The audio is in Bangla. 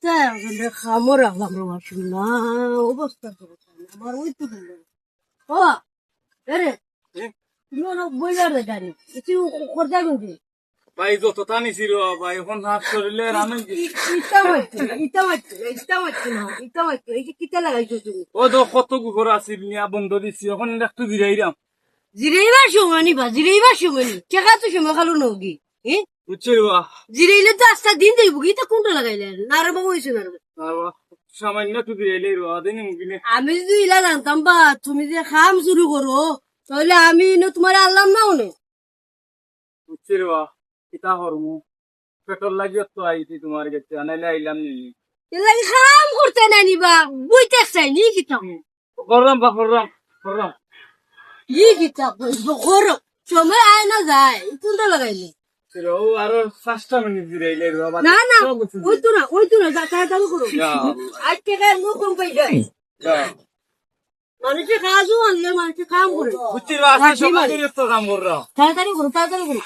তাই আসলে খামর রাখলাম রমাসুল না অবস্থা আমার ওই তো ও আরে তুমি অনেক বইলার গাড়ি কিছু খরচা করছি ভাই যত টানি ছিল ভাই এখন হাত শরীরে রামেন এই যে কিতা লাগাইছো তুমি ও তো কত গুড় আছিল নিয়া বন্ধ দিছি এখন একটু জিরাইরাম জিরাইবার সময় নিবা জিরাইবার সময় নি কেকা তো সময় খালো নগি হ্যাঁ বুঝছো বা জিরাইলে তো আস্তা দিন দেব গীতা কোনটা লাগাইলেন না রে বাবু হয়েছে না সামান্য একটু জিরাইলে রোয়া দিন মুগিনে আমি যদি ইলা জানতাম বা তুমি যে খাম শুরু করো তাহলে আমি তোমার আল্লাহ না অনেক বুঝছি বা কিতা হরমু পেট্রোল লাগিয়ে তো আইছি তোমার কাছে আনাইলে আইলাম নি এলাকি খাম করতে না নিবা বুঝতে চাই নি কিতাম করলাম বা করলাম করলাম ই কিতাব করো সময় আয় না যায় কোনটা লাগাইলে ও আরো 5টা মিনিট জিরাইলে রোয়া না না ওই তো না তাড়াতাড়ি করো আজ থেকে মুখ কম পাই যায় মানুষের কাজও আনলে মানুষের কাম করে বুঝছি বা সকালে তো কাম করলাম তাড়াতাড়ি করো